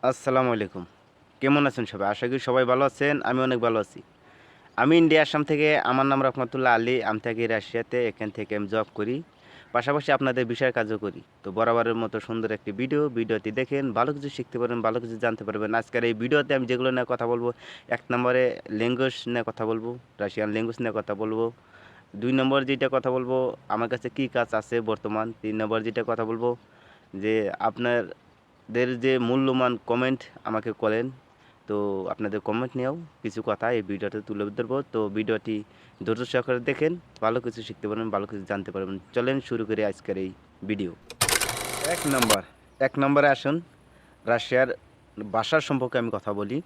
আসসালামু আলাইকুম। কেমন আছেন সবাই? আশা করি সবাই ভালো আছেন। আমি অনেক ভালো আছি। আমি ইন্ডিয়া আসাম থেকে আমার নাম রহমাতুল্লাহ আলী। আমি থাকি রাশিয়াতে। এখান থেকে আমি জব করি। পাশাপাশি আপনাদের বিষয়ের কাজও করি। তো বরাবরের মতো সুন্দর একটি ভিডিওটি দেখেন, ভালো কিছু শিখতে পারবেন, ভালো কিছু জানতে পারবেন। আজকের এই ভিডিওতে আমি যেগুলো নিয়ে কথা বলব, ১ নম্বরে ল্যাঙ্গুয়েজ নিয়ে কথা বলব, রাশিয়ান ল্যাঙ্গুয়েজ নিয়ে কথা বলব। ২ নম্বর যেটা কথা বলব, আমার কাছে কি কাজ আছে বর্তমান। ৩ নম্বর যেটা কথা বলব যে আপনাদের যে মূল্যবান কমেন্ট আমাকে করেন, তো আপনাদের কমেন্ট নিয়েও কিছু কথা এই ভিডিওতে তুলে ধরবো। তো ভিডিওটি ধৈর্য সহকারে দেখেন, ভালো কিছু শিখতে পারবেন, ভালো কিছু জানতে পারবেন। চলেন শুরু করি আজকের এই ভিডিও। ১ নম্বর ১ নম্বরে আসুন, রাশিয়ার ভাষার সম্পর্কে আমি কথা বলি।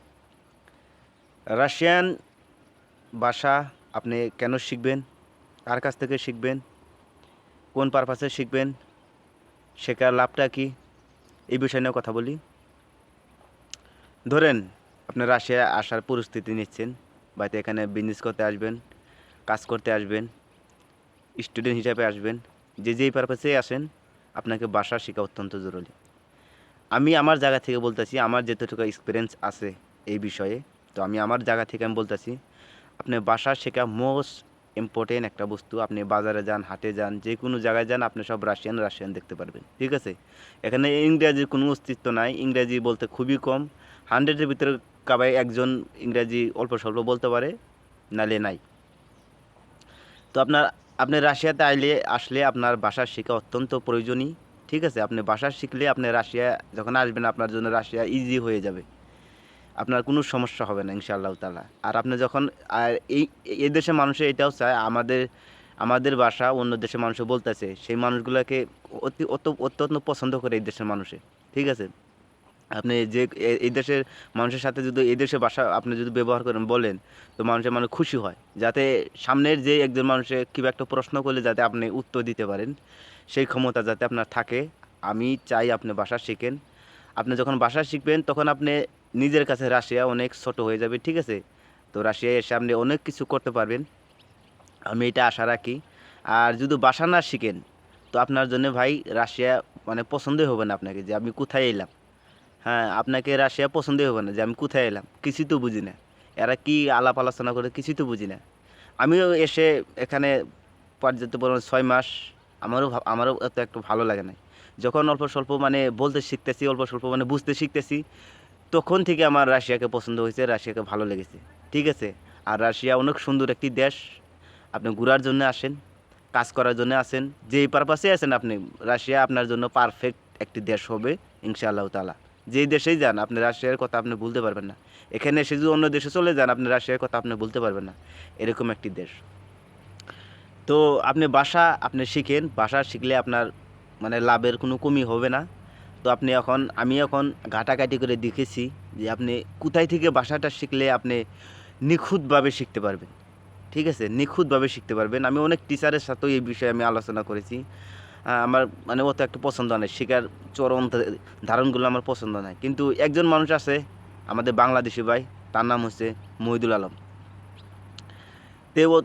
রাশিয়ান ভাষা আপনি কেন শিখবেন, কার কাছ থেকে শিখবেন, কোন পারপাসে শিখবেন, শেখার লাভটা কী, এই বিষয় নিয়ে কথা বলি। ধরেন আপনি রাশিয়ায় আসার পরিস্থিতি নিচ্ছেন, বাড়িতে এখানে বিজনেস করতে আসবেন, কাজ করতে আসবেন, স্টুডেন্ট হিসাবে আসবেন, যে যেই পারপাসেই আসেন, আপনাকে ভাষা শেখা অত্যন্ত জরুরি। আমি আমার জায়গা থেকে বলতেছি, আমার যতটুকু এক্সপিরিয়েন্স আছে এই বিষয়ে, তো আমি আমার জায়গা থেকে আমি বলতেছি, আপনি ভাষা শেখা মোস্ট ইম্পর্টেন্ট একটা বস্তু। আপনি বাজারে যান, হাটে যান, যে কোনো জায়গায় যান, আপনি সব রাশিয়ান দেখতে পারবেন। ঠিক আছে? এখানে ইংরেজির কোনো অস্তিত্ব নাই। ইংরেজি বলতে খুবই কম। 100-এর ভিতরে কাবাই একজন ইংরেজি অল্প স্বল্প বলতে পারে, নালে নাই। তো আপনি রাশিয়াতে আসলে আপনার ভাষা শেখা অত্যন্ত প্রয়োজনীয়। ঠিক আছে? আপনি ভাষা শিখলে আপনি রাশিয়া যখন আসবেন, আপনার জন্য রাশিয়া ইজি হয়ে যাবে। আপনার কোনো সমস্যা হবে না ইনশাআল্লাহ তাআলা। আর আপনি যখন আর এই দেশের মানুষে এটাও চায়, আমাদের ভাষা অন্য দেশের মানুষও বলতেছে, সেই মানুষগুলোকে অত্যন্ত পছন্দ করে এই দেশের মানুষে। ঠিক আছে? আপনি যে এই দেশের মানুষের সাথে যদি এই দেশের ভাষা আপনি যদি ব্যবহার করেন, বলেন, তো মানুষের মানে খুশি হয়। যাতে সামনের যে একজন মানুষে কিংবা একটা প্রশ্ন করলে যাতে আপনি উত্তর দিতে পারেন, সেই ক্ষমতা যাতে আপনার থাকে। আমি চাই আপনি ভাষা শিখেন। আপনি যখন ভাষা শিখবেন তখন আপনি নিজের কাছে রাশিয়া অনেক ছোট হয়ে যাবে। ঠিক আছে? তো রাশিয়ায় এসে আপনি অনেক কিছু করতে পারবেন। আমি এটা আশা রাখি। আর যদি ভাষা না শিখেন, তো আপনার জন্য ভাই রাশিয়া মানে পছন্দই হবে না আপনাকে, যে আমি কোথায় এলাম। হ্যাঁ, আপনাকে রাশিয়া পছন্দই হবে না যে আমি কোথায় এলাম। কিছুই তো বুঝি না। এরা কি আলাপ আলোচনা করে কিছুই তো বুঝি না। আমিও এসে এখানে পর্যাপ্ত পরিমাণ ৬ মাস, আমারও এত একটু ভালো লাগে নাই। যখন অল্প স্বল্প মানে বলতে শিখতেছি, অল্প স্বল্প মানে বুঝতে শিখতেছি, তখন থেকে আমার রাশিয়াকে পছন্দ হয়েছে, রাশিয়াকে ভালো লেগেছে। ঠিক আছে? আর রাশিয়া অনেক সুন্দর একটি দেশ। আপনি ঘোরার জন্য আসেন, কাজ করার জন্য আসেন, যেই পারপাসে আসেন আপনি, রাশিয়া আপনার জন্য পারফেক্ট একটি দেশ হবে ইনশাআল্লাহ তাআলা। যেই দেশেই যান আপনি রাশিয়ার কথা আপনি ভুলতে পারবেন না। এখানে এসে যদি অন্য দেশে চলে যান, আপনি রাশিয়ার কথা আপনি ভুলতে পারবেন না। এরকম একটি দেশ। তো আপনি শিখেন। ভাষা শিখলে আপনার মানে লাভের কোনো কমই হবে না। তো আমি এখন ঘাটাঘাটি করে দেখেছি যে আপনি কোথায় থেকে ভাষাটা শিখলে আপনি নিখুঁতভাবে শিখতে পারবেন। ঠিক আছে? নিখুঁতভাবে শিখতে পারবেন। আমি অনেক টিচারের সাথেও এই বিষয়ে আমি আলোচনা করেছি। আমার মানে অত একটা পছন্দ নয়। শেখার চরম ধারণগুলো আমার পছন্দ নয়। কিন্তু একজন মানুষ আছে, আমাদের বাংলাদেশী ভাই, তার নাম হচ্ছে মহিদুল আলম। তে ও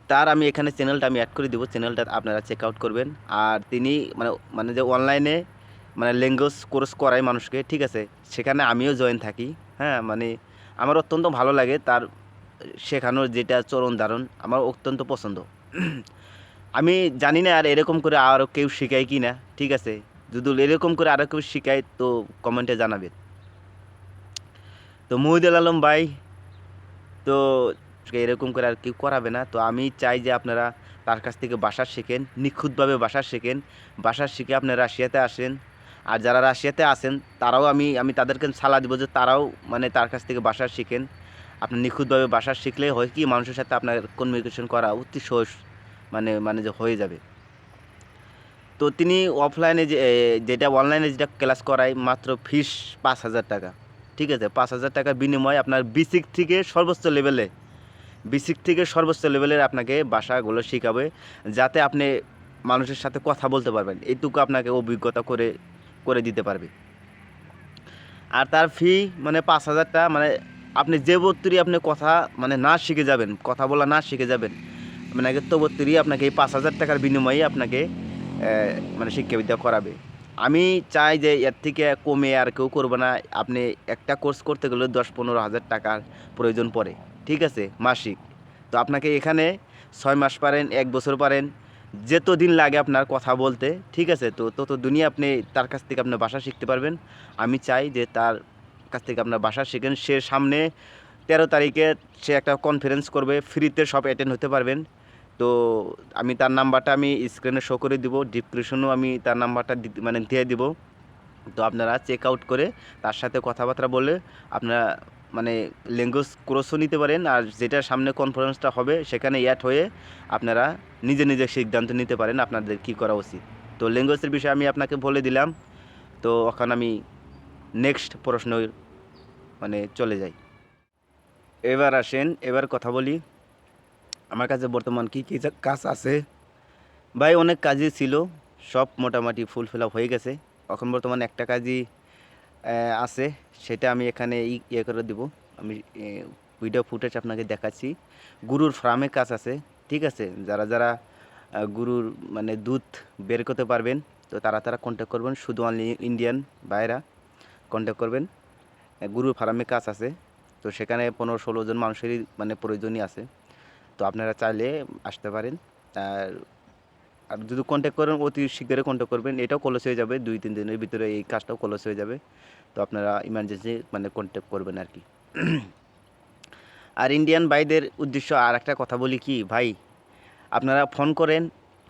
তার আমি এখানে চ্যানেলটা আমি অ্যাড করে দিব। চ্যানেলটা আপনারা চেক আউট করবেন। আর তিনি মানে মানে যে অনলাইনে মানে ল্যাঙ্গুয়েজ কোর্স করায় মানুষকে, ঠিক আছে? সেখানে আমিও জয়েন থাকি। হ্যাঁ? মানে আমার অত্যন্ত ভালো লাগে তার শেখানোর যেটা চরণ ধারণ, আমার অত্যন্ত পছন্দ। আমি জানি না আর এরকম করে আরও কেউ শিখায় কি না। ঠিক আছে? যদি এরকম করে আরও কেউ শিখায় তো কমেন্টে জানাবেন। তো মহিদুল আলম ভাই, তো এরকম করে আর কেউ করাবে না। তো আমি চাই যে আপনারা তার কাছ থেকে ভাষা শেখেন, নিখুঁতভাবে ভাষা শেখেন। ভাষা শিখে আপনি রাশিয়াতে আসেন। আর যারা রাশিয়াতে আছেন তারাও আমি তাদেরকে সালাহ দিব যে তারাও মানে তার কাছ থেকে ভাষা শিখেন। আপনি নিখুঁতভাবে ভাষা শিখলে হয় কি, মানুষের সাথে আপনার কমিউনিকেশন করা অতি সহজ মানে যে হয়ে যাবে। তো তিনি অফলাইনে যেটা অনলাইনে যেটা ক্লাস করায়, মাত্র ফিস ৫,০০০ টাকা। ঠিক আছে? ৫,০০০ টাকার বিনিময়ে আপনার বেসিক থেকে সর্বোচ্চ লেভেলের আপনাকে ভাষাগুলো শিখাবে, যাতে আপনি মানুষের সাথে কথা বলতে পারবেন। এইটুকু আপনাকে অভিজ্ঞতা করে দিতে পারবে। আর তার ফি মানে ৫,০০০ টাকা, মানে আপনি যে বত্তরি আপনি কথা মানে না শিখে যাবেন, কথা বলা না শিখে যাবেন, আপনাকে তো বত্তরি আপনাকে এই ৫,০০০ টাকার বিনিময়ে আপনাকে মানে শিক্ষাবিদ্যা করাবে। আমি চাই যে এর থেকে কমে আর কেউ করবে না। আপনি একটা কোর্স করতে গেলে 10-15 হাজার টাকার প্রয়োজন পড়ে, ঠিক আছে, মাসিক। তো আপনাকে এখানে 6 মাস পারেন, 1 বছর পারেন, যত দিন লাগে আপনার কথা বলতে, ঠিক আছে, তো তত দিনই আপনি তার কাছ থেকে আপনার ভাষা শিখতে পারবেন। আমি চাই যে তার কাছ থেকে আপনার ভাষা শিখেন। সে সামনে 13 তারিখে সে একটা কনফারেন্স করবে, ফ্রিতে সব অ্যাটেন্ড হতে পারবেন। তো আমি তার নাম্বারটা আমি স্ক্রিনে শো করে দিব, ডিসক্রিপশনেও আমি তার নাম্বারটা মানে দিয়ে দিব। তো আপনারা চেক আউট করে তার সাথে কথাবার্তা বলে আপনারা মানে ল্যাঙ্গুয়েজ কোর্সও নিতে পারেন। আর যেটা সামনে কনফারেন্সটা হবে সেখানে অ্যাড হয়ে আপনারা নিজে নিজে সিদ্ধান্ত নিতে পারেন আপনাদের কী করা উচিত। তো ল্যাঙ্গুয়েজের বিষয়ে আমি আপনাকে বলে দিলাম। তো এখন আমি নেক্সট প্রশ্ন মানে চলে যাই। এবার আসেন, এবার কথা বলি আমার কাছে বর্তমান কী কী কাজ আছে। ভাই অনেক কাজই ছিল, সব মোটামুটি ফুলফিল আপ হয়ে গেছে। এখন বর্তমানে একটা কাজই আছে, সেটা আমি এখানে ইয়ে করে দিব। আমি ভিডিও ফুটেজ আপনাকে দেখাচ্ছি। গরুর ফার্মে কাজ আছে, ঠিক আছে। যারা যারা গরুর মানে দুধ বের করতে পারবেন, তো তারা তারা কন্ট্যাক্ট করবেন। শুধু অনলি ইন্ডিয়ান ভাইরা কন্ট্যাক্ট করবেন। গরুর ফার্মে কাজ আছে, তো সেখানে 15-16 জন মানুষেরই মানে প্রয়োজনই আছে। তো আপনারা চাইলে আসতে পারেন। আর আর যদি কন্ট্যাক্ট করেন অতি শীঘ্রই কন্ট্যাক্ট করবেন। এটাও ক্লোজ হয়ে যাবে 2-3 দিনের ভিতরে, এই কাজটাও ক্লোজ হয়ে যাবে। তো আপনারা ইমার্জেন্সি মানে কন্ট্যাক্ট করবেন আর কি। আর ইন্ডিয়ান ভাইদের উদ্দেশ্য আর একটা কথা বলি কি ভাই, আপনারা ফোন করেন।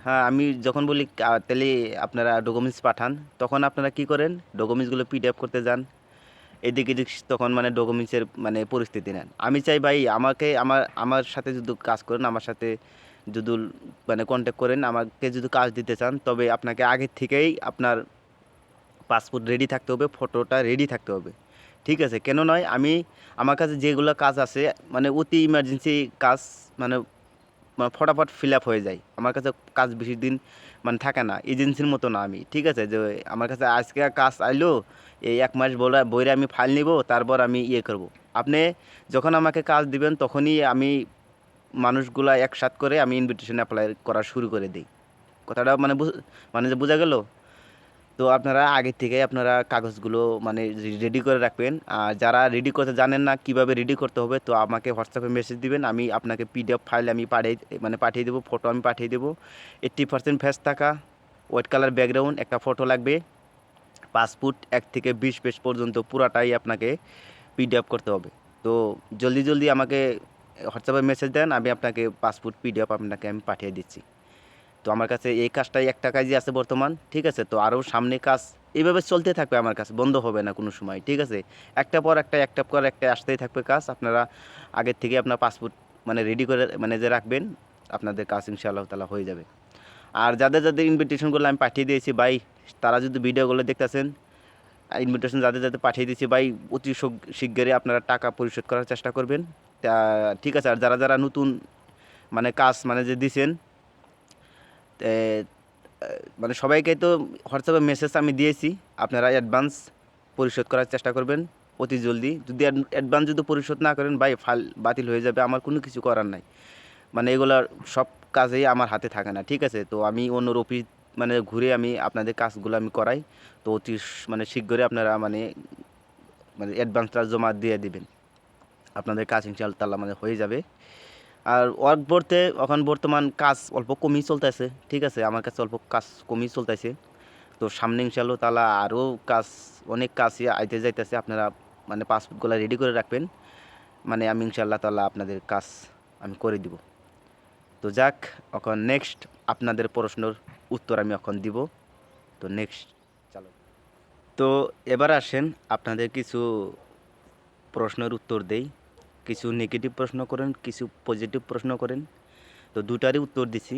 হ্যাঁ, আমি যখন বলি তাহলে আপনারা ডকুমেন্টস পাঠান, তখন আপনারা কি করেন, ডকুমেন্টসগুলো পিডিএফ করতে যান, এদিক এদিক তখন মানে ডকুমেন্টসের মানে পরিস্থিতি নেন। আমি চাই ভাই আমাকে আমার আমার সাথে যদি কাজ করেন, আমার সাথে যদি মানে কন্ট্যাক্ট করেন, আমাকে যদি কাজ দিতে চান, তবে আপনাকে আগের থেকেই আপনার পাসপোর্ট রেডি থাকতে হবে, ফটোটা রেডি থাকতে হবে, ঠিক আছে। কেন নয়, আমার কাছে যেগুলো কাজ আছে মানে অতি ইমার্জেন্সি কাজ, মানে ফটাফট ফিল আপ হয়ে যায়। আমার কাছে কাজ বেশি দিন মানে থাকে না, এজেন্সির মতো না আমি, ঠিক আছে। যে আমার কাছে আজকে কাজ আইলো, এই 1 মাস বইরে আমি ফাইল নিব, তারপর আমি ইয়ে করব। আপনি যখন আমাকে কাজ দিবেন তখনই আমি মানুষগুলা একসাথ করে আমি ইনভিটেশন অ্যাপ্লাই করা শুরু করে দিই। কথাটা মানে মানে যে বোঝা গেল। তো আপনারা আগের থেকেই আপনারা কাগজগুলো মানে রেডি করে রাখবেন। আর যারা রেডি করতে জানেন না কীভাবে রেডি করতে হবে, তো আমাকে হোয়াটসঅ্যাপে মেসেজ দিবেন, আমি আপনাকে পিডিএফ ফাইল আমি পাঠিয়ে দেবো, ফটো আমি পাঠিয়ে দেবো। 80% ফেস থাকা, হোয়াইট কালার ব্যাকগ্রাউন্ড, একটা ফটো লাগবে, পাসপোর্ট 1 থেকে 20 পেজ পর্যন্ত পুরাটাই আপনাকে পিডিএফ করতে হবে। তো জলদি জলদি আমাকে হোয়াটসঅ্যাপে মেসেজ দেন, আমি আপনাকে পাসপোর্ট পিডিএফ আপনাকে আমি পাঠিয়ে দিচ্ছি। তো আমার কাছে এই কাজটাই একটা কাজই আছে বর্তমান, ঠিক আছে। তো আরও সামনে কাজ এইভাবে চলতে থাকবে, আমার কাছে বন্ধ হবে না কোনো সময়, ঠিক আছে। একটা পর একটা আসতেই থাকবে কাজ। আপনারা আগের থেকে আপনার পাসপোর্ট মানে রেডি করে মানে যে রাখবেন, আপনাদের কাজ ইনশাআল্লাহ তাআলা হয়ে যাবে। আর যাদের যাদের ইনভিটেশনগুলো আমি পাঠিয়ে দিয়েছি ভাই, তারা যদি ভিডিওগুলো দেখতেছেন, ইনভিটেশন যাদের যাদের পাঠিয়ে দিয়েছি ভাই, অতি শিগগিরই আপনারা টাকা পরিশোধ করার চেষ্টা করবেন, ঠিক আছে। আর যারা যারা নতুন মানে কাজ মানে যে দিছেন, মানে সবাইকে তো হোয়াটসঅ্যাপে মেসেজ আমি দিয়েছি, আপনারা অ্যাডভান্স পরিশোধ করার চেষ্টা করবেন অতি জলদি। যদি অ্যাডভান্স যদি পরিশোধ না করেন ভাই, ফাইল বাতিল হয়ে যাবে, আমার কোনো কিছু করার নাই। মানে এগুলার সব কাজেই আমার হাতে থাকে না, ঠিক আছে। তো আমি অন্যর অফিস মানে ঘুরে আমি আপনাদের কাজগুলো আমি করাই। তো অতি মানে শীঘ্রই আপনারা মানে মানে অ্যাডভান্সটা জমা দিয়ে দিবেন, আপনাদের কাজ ইনশাআল্লাহ তাআলা মানে হয়ে যাবে। আর ওয়ার্ক বলতে এখন বর্তমান কাজ অল্প কমই চলতেছে, ঠিক আছে। আমার কাছে অল্প কাজ কমই চলতেছে। তো সামনে ইনশাআল্লাহ তাআলা আরও কাজ, অনেক কাজই আইতে যাইতেছে। আপনারা মানে পাসপোর্টগুলো রেডি করে রাখবেন, মানে আমি ইনশাআল্লাহ তাআলা আপনাদের কাজ আমি করে দিব। তো যাক, এখন নেক্সট আপনাদের প্রশ্নের উত্তর আমি এখন দিব। তো নেক্সট চালো। তো এবার আসেন আপনাদের কিছু প্রশ্নের উত্তর দেই। কিছু নেগেটিভ প্রশ্ন করেন, কিছু পজিটিভ প্রশ্ন করেন। তো দুটারই উত্তর দিছি।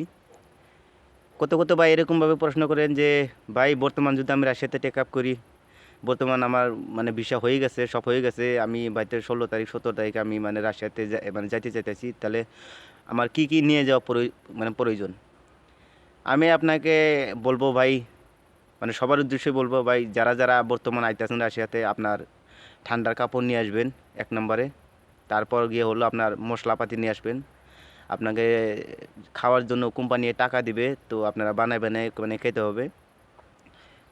কত কত ভাই এরকমভাবে প্রশ্ন করেন যে ভাই বর্তমান যদি আমি রাশিয়াতে টেক আপ করি, বর্তমান আমার মানে ভিসা হয়ে গেছে, সব হয়ে গেছে, আমি ভাইতে 16 তারিখ 17 তারিখ আমি মানে রাশিয়াতে মানে যাইতে চাইতেছি, তাহলে আমার কি কি নিয়ে যাওয়া মানে প্রয়োজন। আমি আপনাকে বলবো ভাই, মানে সবার উদ্দেশ্যে বলবো ভাই, যারা যারা বর্তমান আইতেছেন রাশিয়াতে, আপনার ঠান্ডার কাপড় নিয়ে আসবেন 1 নম্বরে। তারপর গিয়ে হলো আপনার মশলাপাতি নিয়ে আসবেন। আপনাকে খাওয়ার জন্য কোম্পানি টাকা দিবে, তো আপনারা বানায় বানায় মানে খেতে হবে।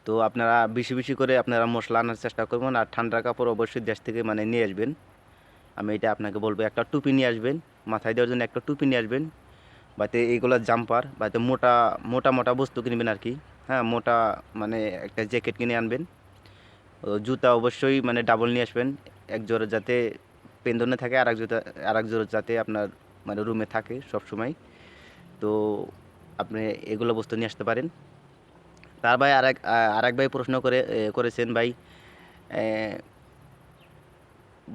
তো আপনারা বেশি বেশি করে আপনারা মশলা আনার চেষ্টা করবেন, আর ঠান্ডা কাপড় অবশ্যই দেশ থেকে মানে নিয়ে আসবেন। আমি এটা আপনাকে বলবো, একটা টুপি নিয়ে আসবেন, মাথায় দেওয়ার জন্য একটা টুপি নিয়ে আসবেন, বাতে এইগুলো জাম্পার, বাতে মোটা মোটা মোটা বস্তু কিনবেন আর কি। হ্যাঁ, মোটা মানে একটা জ্যাকেট কিনে আনবেন। জুতা অবশ্যই মানে ডাবল নিয়ে আসবেন, এক জোড়া যাতে পেন্দনে থাকে, আর এক জোড়া যাতে আপনার মানে রুমে থাকে সব সময়। তো আপনি এগুলো বস্তু নিয়ে আসতে পারেন। তার ভাই আরেক ভাই প্রশ্ন করেছেন ভাই,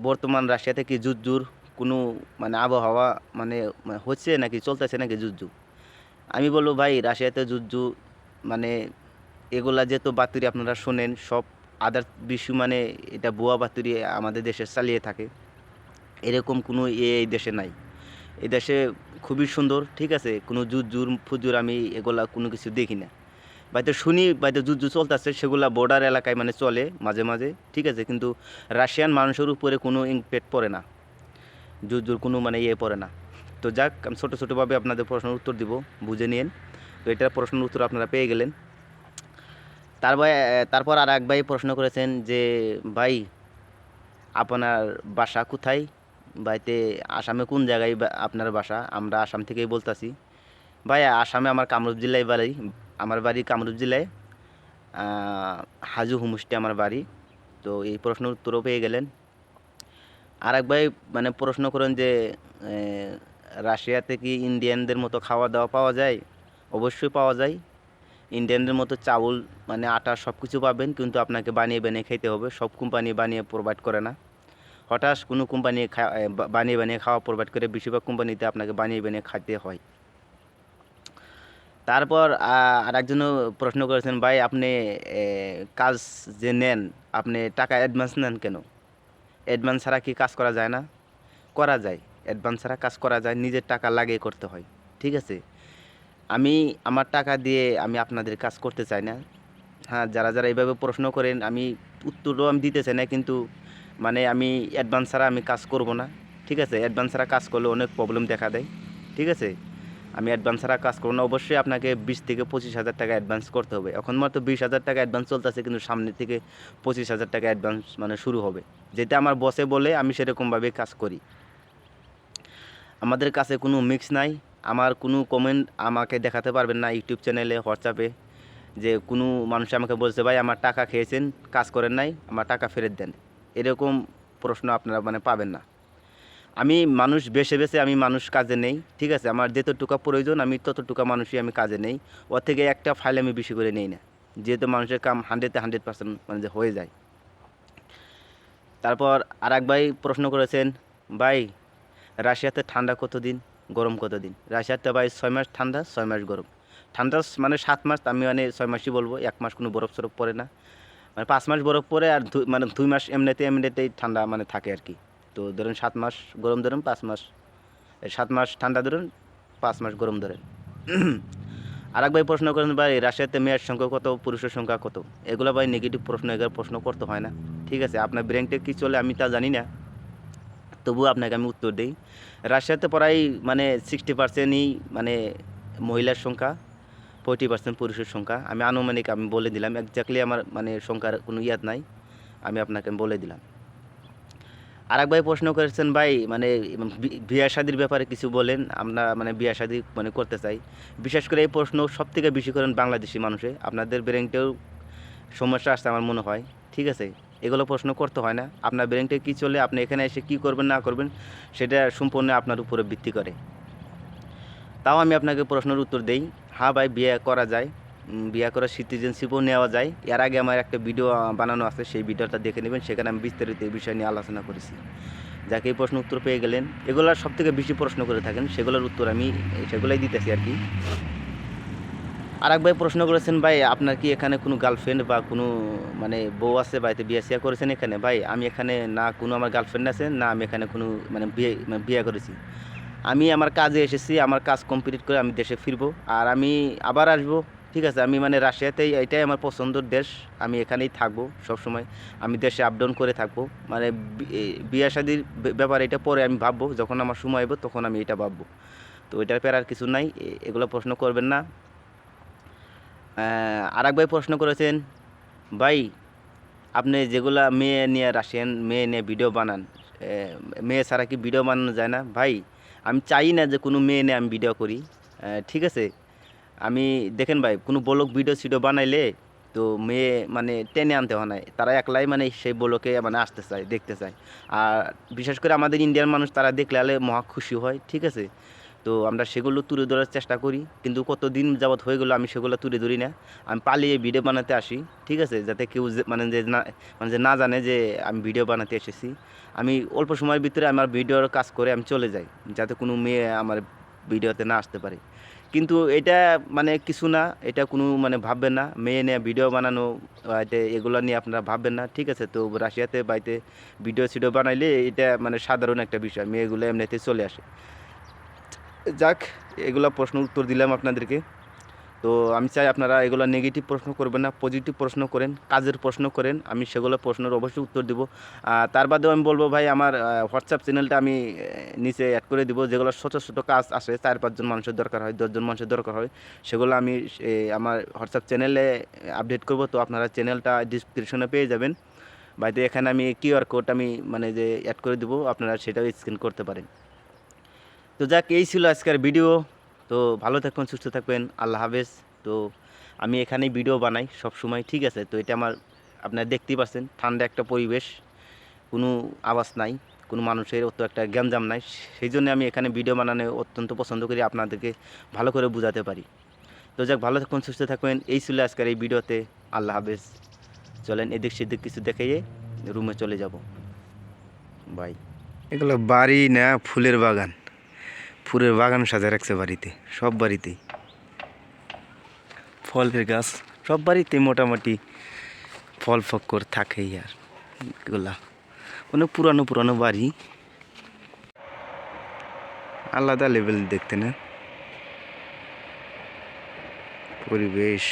বর্তমান রাশিয়াতে কি যুদ্ধর কোনো মানে আবহাওয়া মানে হচ্ছে নাকি চলতেছে নাকি যুদ্ধ? আমি বলবো ভাই, রাশিয়াতে যুদ্ধ মানে এগুলা যেহেতু বাতরি আপনারা শোনেন, সব আদার্স বিশ্ব মানে এটা ভুয়া বাতরি আমাদের দেশে চালিয়ে থাকে। এরকম কোনো এই দেশে নাই। এই দেশে খুবই সুন্দর, ঠিক আছে, কোনো যুদ্ধ ফুজুর আমি এগুলা কোনো কিছু দেখি না। বাইতে শুনি বাইতে যুদ্ধ চলতেছে, সেগুলা বর্ডার এলাকায় মানে চলে মাঝে মাঝে, ঠিক আছে, কিন্তু রাশিয়ান মানুষের উপরে কোনো ইম্প্যাক্ট পড়ে না, যুদ্ধর কোনো মানে পড়ে না। তো যাক, আমি ছোটো ছোটোভাবে আপনাদের প্রশ্নের উত্তর দিব, বুঝে নিন। তো এটার প্রশ্নের উত্তর আপনারা পেয়ে গেলেন। তারপর আর এক ভাই প্রশ্ন করেছেন যে ভাই, আপনার বাসা কোথায়? ভাইতে আসামে কোন জায়গায় আপনার বাসা? আমরা আসাম থেকেই বলতাছি। ভাই, আসামে আমার কামরূপ জেলায় বাড়ি। আমার বাড়ি কামরূপ জেলায়, হাজু হুমুস্টে আমার বাড়ি। তো এই প্রশ্নের উত্তরও পেয়ে গেলেন। আর এক ভাই মানে প্রশ্ন করেন যে রাশিয়াতে কি ইন্ডিয়ানদের মতো খাওয়া দাওয়া পাওয়া যায়? অবশ্যই পাওয়া যায়। ইন্ডিয়ানদের মতো চাউল মানে আটা সব কিছু পাবেন, কিন্তু আপনাকে বানিয়ে বানিয়ে খেতে হবে। সব কোম্পানি বানিয়ে প্রোভাইড করে না। হঠাৎ কোনো কোম্পানি বানিয়ে বানিয়ে খাওয়া প্রোভাইড করে, বেশিরভাগ কোম্পানিতে আপনাকে বানিয়ে বানিয়ে খাইতে হয়। তারপর আরেকজনও প্রশ্ন করেছেন ভাই, আপনি কাজ যে নেন, আপনি টাকা অ্যাডভান্স নেন কেন? অ্যাডভান্স ছাড়া কি কাজ করা যায় না? করা যায়। অ্যাডভান্স ছাড়া কাজ করা যায়, নিজের টাকা লাগিয়ে করতে হয়, ঠিক আছে। আমি আমার টাকা দিয়ে আমি আপনাদের কাজ করতে চাই না। হ্যাঁ, যারা যারা এইভাবে প্রশ্ন করেন, আমি উত্তরও আমি দিতে চাই না, কিন্তু মানে আমি অ্যাডভান্স ছাড়া আমি কাজ করব না, ঠিক আছে। অ্যাডভান্স ছাড়া কাজ করলে অনেক প্রবলেম দেখা দেয়, ঠিক আছে। আমি অ্যাডভান্স ছাড়া কাজ করব না। অবশ্যই আপনাকে 20 থেকে 25 হাজার টাকা অ্যাডভান্স করতে হবে। এখন মাত্র 20 হাজার টাকা অ্যাডভান্স চলতেছে, কিন্তু সামনে থেকে 25 হাজার টাকা অ্যাডভান্স মানে শুরু হবে। যেটা আমার বসে বলে আমি সেরকমভাবে কাজ করি। আমাদের কাছে কোনো মিক্স নাই। আমার কোনো কমেন্ট আমাকে দেখাতে পারবেন না ইউটিউব চ্যানেলে, হোয়াটসঅ্যাপে, যে কোনো মানুষ আমাকে বলছে ভাই আমার টাকা খেয়েছেন, কাজ করেন নাই, আমার টাকা ফেরত দেন। এরকম প্রশ্ন আপনারা মানে পাবেন না। আমি মানুষ বেছে বেছে আমি মানুষ কাজে নেই, ঠিক আছে। আমার যতটুকু প্রয়োজন আমি ততটুকু মানুষই আমি কাজে নেই। ওর থেকে একটা ফাইল আমি বেশি করে নেই না, যেহেতু মানুষের কাম 100% মানে যে হয়ে যায়। তারপর আর এক ভাই প্রশ্ন করেছেন, ভাই রাশিয়াতে ঠান্ডা কতদিন, গরম কতদিন? রাশিয়াতে ভাই 6 মাস ঠান্ডা, 6 মাস গরম। ঠান্ডা মানে 7 মাস, আমি মানে 6 মাসই বলবো, 1 মাস কোনো বরফ সরফ পড়ে না। মানে 5 মাস বরফ পড়ে, আর মানে 2 মাস এমনিতেই ঠান্ডা মানে থাকে আর কি। তো ধরুন 7 মাস গরম ধরুন, 5 মাস 7 মাস ঠান্ডা ধরুন, 5 মাস গরম ধরেন। আর এক ভাই প্রশ্ন করেন, ভাই রাশিয়াতে মেয়ের সংখ্যা কত, পুরুষের সংখ্যা কত? এগুলো ভাই নেগেটিভ প্রশ্ন, এগুলো প্রশ্ন করতে হয় না, ঠিক আছে। আপনার ব্রেনটা কী চলে আমি তা জানি না, তবুও আপনাকে আমি উত্তর দিই। রাশিয়াতে প্রায় মানে 60%ই মানে মহিলার সংখ্যা, 40% পুরুষের সংখ্যা। আমি আনুমানিক আমি বলে দিলাম, একজাক্টলি আমার মানে সংখ্যার কোনো ইয়াদ নাই, আমি আপনাকে বলে দিলাম। আর এক ভাই প্রশ্ন করেছেন, ভাই মানে বিয়া শাদির ব্যাপারে কিছু বলেন, আমরা মানে বিয়া শাদি মানে করতে চাই। বিশেষ করে এই প্রশ্ন সব থেকে বেশি করেন বাংলাদেশি মানুষে। আপনাদের ব্রেনটেও সমস্যা আসছে আমার মনে হয়, ঠিক আছে। এগুলো প্রশ্ন করতে হয় না। আপনার ব্রেনটে কী চলে, আপনি এখানে এসে কী করবেন না করবেন, সেটা সম্পূর্ণ আপনার উপরে ভিত্তি করে। তাও আমি আপনাকে প্রশ্নের উত্তর দেই। হ্যাঁ ভাই, বিয়ে করা যায়, বিয়ে করার সিটিজেনশিপও নেওয়া যায়। এর আগে আমার একটা ভিডিও বানানো আছে, সেই ভিডিওটা দেখে নেবেন, সেখানে আমি বিস্তারিত এই বিষয় নিয়ে আলোচনা করেছি। যাকে এই প্রশ্ন উত্তর পেয়ে গেলেন, এগুলোর সব থেকে বেশি প্রশ্ন করে থাকেন, সেগুলোর উত্তর আমি সেগুলোই দিতেছি আর কি। আর এক ভাই প্রশ্ন করেছেন, ভাই আপনার কি এখানে কোনো গার্লফ্রেন্ড বা কোনো মানে বউ আছে, বাড়িতে বিয়ে শিয়া করেছেন এখানে? ভাই আমি এখানে না কোনো আমার গার্লফ্রেন্ড আছে, না আমি এখানে কোনো মানে বিয়ে করেছি। আমি আমার কাজে এসেছি, আমার কাজ কমপ্লিট করে আমি দেশে ফিরবো, আর আমি আবার আসবো, ঠিক আছে। আমি মানে রাশিয়াতেই, এটাই আমার পছন্দের দেশ, আমি এখানেই থাকবো সবসময়। আমি দেশে আপ ডাউন করে থাকবো। মানে বিয়ে শাদির ব্যাপার এটা পরে আমি ভাববো, যখন আমার সময় হবে তখন আমি এটা ভাববো। তো এটার পর আর কিছু নাই, এগুলো প্রশ্ন করবেন না। আর এক ভাই প্রশ্ন করেছেন, ভাই আপনি যেগুলা মেয়ে নিয়ে রাশিয়ান মেয়ে নিয়ে ভিডিও বানান, এ, মেয়ে ছাড়া কি ভিডিও বানানো যায় না ভাই? আমি চাই না যে কোনো মেয়ে নিয়ে আমি ভিডিও করি, ঠিক আছে? আমি দেখেন ভাই, কোনো ব্লগ ভিডিও সিডিও বানাইলে তো মেয়ে মানে টেনে আনতে হয় না, তারা একলাই মানে সেই ব্লগে মানে আসতে চায়, দেখতে চায়। আর বিশেষ করে আমাদের ইন্ডিয়ান মানুষ তারা দেখলে আলে মহা খুশি হয়, ঠিক আছে? তো আমরা সেগুলো তুলে ধরার চেষ্টা করি, কিন্তু কতদিন যাবৎ হয়ে গেলো আমি সেগুলো তুলে ধরি না। আমি পালিয়ে ভিডিও বানাতে আসি, ঠিক আছে? যাতে কেউ মানে যে না, মানে যে না জানে যে আমি ভিডিও বানাতে এসেছি। আমি অল্প সময়ের ভিতরে আমার ভিডিওর কাজ করে আমি চলে যাই, যাতে কোনো মেয়ে আমার ভিডিওতে না আসতে পারে। কিন্তু এটা মানে কিছু না, এটা কোনো মানে ভাববেন না মেয়ে নিয়ে ভিডিও বানানো, এগুলো নিয়ে আপনারা ভাববেন না, ঠিক আছে? তো রাশিয়াতে বাড়িতে ভিডিও সিডিও বানাইলে এটা মানে সাধারণ একটা বিষয়, মেয়েগুলো এমনিতে চলে আসে। যাক, এগুলা প্রশ্ন উত্তর দিলাম আপনাদেরকে। তো আমি চাই আপনারা এগুলো নেগেটিভ প্রশ্ন করবেন না, পজিটিভ প্রশ্ন করেন, কাজের প্রশ্ন করেন, আমি সেগুলো প্রশ্নের অবশ্যই উত্তর দিব। তার বাদেও আমি বলবো ভাই, আমার হোয়াটসঅ্যাপ চ্যানেলটা আমি নিচে অ্যাড করে দিব। যেগুলো ছোটো ছোটো কাজ আসে, 4-5 জন মানুষের দরকার হয়, 10 জন মানুষের দরকার হয়, সেগুলো আমি আমার হোয়াটসঅ্যাপ চ্যানেলে আপডেট করব। তো আপনারা চ্যানেলটা ডিসক্রিপশনে পেয়ে যাবেন। বাড়িতে এখানে আমি কিউআর কোড আমি মানে যে অ্যাড করে দিব, আপনারা সেটাও স্ক্যান করতে পারেন। তো যাক, এই ছিল আজকের ভিডিও। তো ভালো থাকবেন, সুস্থ থাকবেন, আল্লাহ হাফেজ। তো আমি এখানেই ভিডিও বানাই সব সময়, ঠিক আছে? তো এটা আমার, আপনারা দেখতেই পাচ্ছেন, ঠান্ডা একটা পরিবেশ, কোনো আওয়াজ নাই, কোনো মানুষের অত একটা গ্যাঞ্জাম নাই। সেই জন্য আমি এখানে ভিডিও বানানো অত্যন্ত পছন্দ করি, আপনাদেরকে ভালো করে বোঝাতে পারি। তো যাক, ভালো থাকুন, সুস্থ থাকবেন। এই ছিল আজকের এই ভিডিওতে। আল্লাহ হাফেজ। চলেন এদিক সেদিক কিছু দেখাইয়ে রুমে চলে যাব। বাই। এগুলো বাড়ি না ফুলের বাগান, ফুলের বাগান সাজা রাখছে বাড়িতে, সব বাড়িতেই ফলের গাছ, সব বাড়িতে মোটামুটি ফল ফক্কর থাকেই। আর এগুলা অনেক পুরানো পুরানো বাড়ি, আলাদা লেভেল দেখতে না পরিবেশ।